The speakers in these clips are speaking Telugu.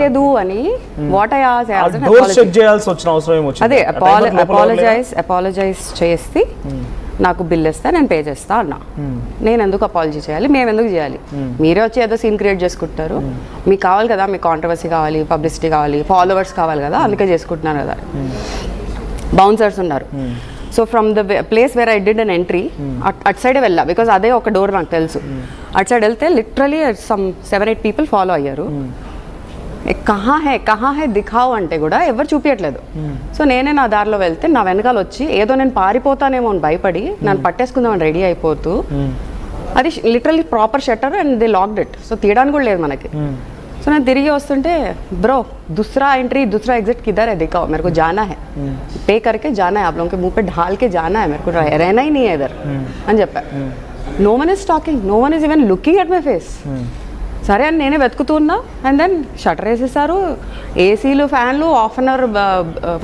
లేదు అని వాట్ ఐ చెక్ చేయాల్సి వచ్చిన అవసరం ఏమొచ్చింది? అదే అపాలజైజ్ చేసి నాకు బిల్ ఇస్తే నేను పే చేస్తా అన్నా. నేను ఎందుకు అపాలజీ చేయాలి, మేము ఎందుకు చేయాలి? మీరే వచ్చి ఏదో సీన్ క్రియేట్ చేసుకుంటారు. మీకు కావాలి కదా, మీకు కాంట్రవర్సీ కావాలి, పబ్లిసిటీ కావాలి, ఫాలోవర్స్ కావాలి కదా, అందుకే చేసుకుంటున్నారు కదా. బౌన్సర్స్ ఉన్నారు. So from the place where I did an entry అటు సైడే వెళ్ళా, బికాజ్ అదే ఒక డోర్ నాకు తెలుసు. అటు సైడ్ వెళ్తే లిటరలీ సమ్ 7-8 పీపుల్ ఫాలో అయ్యారు. కహా హే దిఖావు అంటే కూడా ఎవరు చూపించట్లేదు. సో నేనే నా దారిలో వెళ్తే నా వెనకాల వచ్చి ఏదో నేను పారిపోతానేమో అని భయపడి నన్ను పట్టేసుకుందామని రెడీ అయిపోతూ, అది literally proper shutter and they locked it. So తీయడానికి కూడా లేదు మనకి. సో నేను తిరిగి వస్తుంటే, బ్రో दूसरा एंट्री दूसरा एग्जिट किधर है दिखाओ, मेरे को जाना है, पे करके जाना है, आप लोगों के मुंह पे ढाल के जाना है, मेरे को रहना ही नहीं है इधर అని చెప్పా. No one is talking, no one is even looking at my face. సరే అని నేనే వెతుకుతున్నా. అండ్ దెన్ షటర్ వేసేసారు, ఏసీలు ఫ్యాన్లు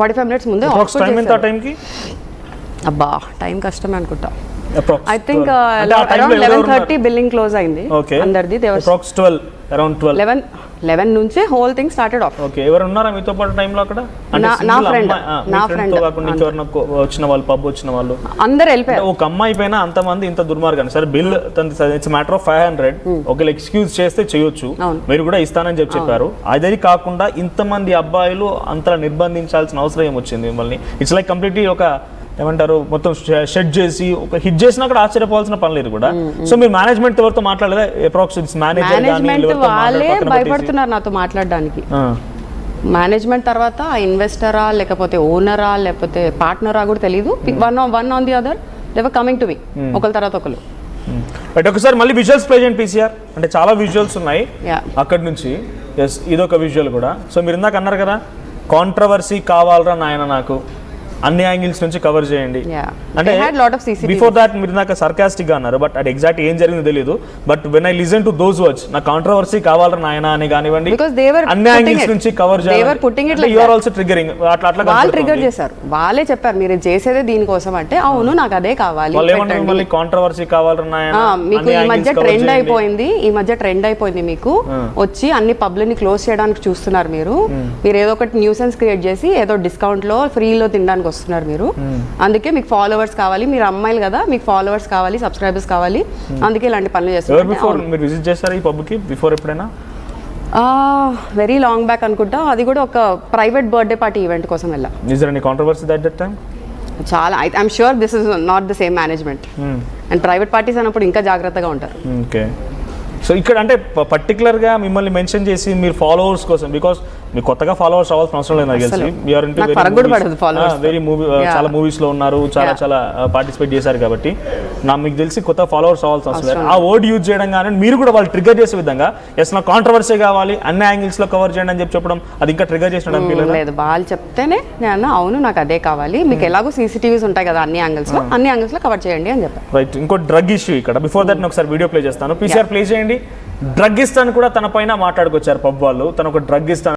45 minutes ముందే. అబ్బా టైం కష్టమే అనుకుంటా. I think around 11:30 billing close అయింది అందరిది. 11 నుంచే whole thing started off. Okay, ఎవరు ఉన్నారా మీతో పాటు టైంలో అక్కడ? నా ఫ్రెండ్ కాకుండా ఇంకెవరైనా వచ్చిన వాళ్ళు, పబ్ వచ్చిన వాళ్ళు అందరూ వెళ్ళిపోయారు. ఒక అమ్మాయి పైన అంతమంది ఇంత దుర్మార్గాన్ని, సరే బిల్ ఇట్స్ మ్యాటర్ ఆఫ్ 500, ఒకవేళ ఎక్స్క్యూజ్ చేస్తే చేయొచ్చు, మీరు కూడా ఇస్తానని చెప్పారు. అదే కాకుండా ఇంతమంది అబ్బాయిలు అంతలా నిర్బంధించాల్సిన అవసరం ఏమొచ్చింది మిమ్మల్ని? ఇట్స్ లైక్ కంప్లీట్లీ ఒక ఏమంటారు, మొత్తం షెడ్ చేసి ఒక హిట్ చేసినా కూడా ఆశ్చర్యపోవాల్సిన పని లేదు కూడా. సో మీరు మేనేజ్మెంట్ ఎవరితో మాట్లాడలేదా? మేనేజ్మెంట్ వాళ్ళే భయపడుతున్నారు నాతో మాట్లాడడానికి. మేనేజ్మెంట్ తర్వాత ఇన్వెస్టరా లేకపోతే ఓనరా లేకపోతే పార్ట్నరా కూడా తెలియదు. One on the other they were coming to me, ఒకరి తర్వాత ఒకరు. బట్ ఒకసారి మళ్ళీ విజువల్స్ ప్లే చేయండి పీసీఆర్. అంటే చాలా విజువల్స్ ఉన్నాయి అక్కడి నుంచి. ఎస్, ఇదొక విజువల్ కూడా. సో మీరు ఇందాక అన్నారు కదా, కాంట్రవర్సీ కావాలరా నాయన నాకు, అన్ని యాంగిల్స్ నుంచి కవర్ చేయండి అంటే. బిఫోర్ దాట్ మీరు నాకు సర్కాస్టిక్ గా అన్నారు, బట్ అది ఎగ్జాక్ట్ ఏం జరిగిందో తెలియదు. But when I listen to those words, నా కాంట్రవర్సీ కావాలరా నాయన అని కానివ్వండి, అన్ని యాంగిల్స్ నుంచి కవర్ చేయాలి. You are also triggering. వాళ్ళు ట్రిగ్గర్ చేశారు, వాళ్ళే చెప్పారు మీరు చేసేదే దీనికోసం అంటే. అవును, నాకు అదే కావాలి. మళ్ళీ కాంట్రవర్సీ కావాలరా నాయన, మీకు ఈ మధ్య ట్రెండ్ అయిపోయింది, మీకు వచ్చి అన్ని పబ్లని క్లోజ్ చేయడానికి చూస్తున్నారు మీరు. మీరు ఏదో ఒకటి న్యూసెన్స్ క్రియేట్ చేసి ఏదో డిస్కౌంట్ లో ఫ్రీలో తినడానికి వస్తున్నారు మీరు. అందుకే మీకు ఫాలోవర్స్ కావాలి, మీరు అమ్మాయిలు కదా, మీకు ఫాలోవర్స్ కావాలి, సబ్స్క్రైబర్స్ కావాలి, అందుకే ఇలాంటి పనులు చేస్తారు. మీరు విజిట్ చేశారు ఈ పబ్ కి బిఫోర్ ఎప్పుడైనా? వెరీ లాంగ్ బ్యాక్ అనుకుంటా. అది కూడా ఒక ప్రైవేట్ బర్త్డే పార్టీ ఈవెంట్ కోసం వెళ్ళా. Is there any controversy that time? చాలా. I'm sure this is not the same management. And private parties అన్నప్పుడు ఇంకా జాగ్రత్తగా ఉంటారు. ఓకే, సో ఇక్కడ అంటే పర్టికులర్గా మిమ్మల్ని మెన్షన్ చేసి మీరు ఫాలోవర్స్ కోసం, బికాస్ మీకు కొత్తగా ఫాలోవర్స్ అవ్వాల్సిన అవసరం లేదు నాకు తెలిసి. వెరీ మూవీ, చాలా మూవీస్ లో ఉన్నారు, చాలా పార్టిసిపేట్ చేశారు కాబట్టి మీకు తెలిసి కొత్త ఫాలోవర్స్ అవ్వాల్సిన అవసరం లేదు. ఆ వర్డ్ యూజ్ చేయడం కానీ మీరు కూడా వాళ్ళు ట్రిగ్గర్ చేసే విధంగా, ఎస్ నాకు కాంట్రవర్సీ కావాలి, అన్ని యాంగిల్స్ లో కవర్ చేయండి అని చెప్పడం, అది ఇంకా ట్రిగ్గర్ చేసినట్టు లేదు. వాళ్ళు చెప్తేనే నేను అవును నాకు అదే కావాలి, మీకు ఎలాగో సీసీటీవీస్ ఉంటాయి కదా అన్ని యాంగిల్స్ లో కవర్ చేయండి అని చెప్పారు. రైట్, ఇంకో డ్రగ్ ఇష్యూ ఇక్కడ. బిఫోర్ దట్ ఒకసారి వీడియో ప్లే చేస్తాను, పీసీఆర్ ప్లే చేయండి. డ్రగ్ ఇస్తాను కూడా తన పైన మాట్లాడుకొచ్చారు పబ్ వాళ్ళు. తను ఒక డ్రగ్ ఇస్తాను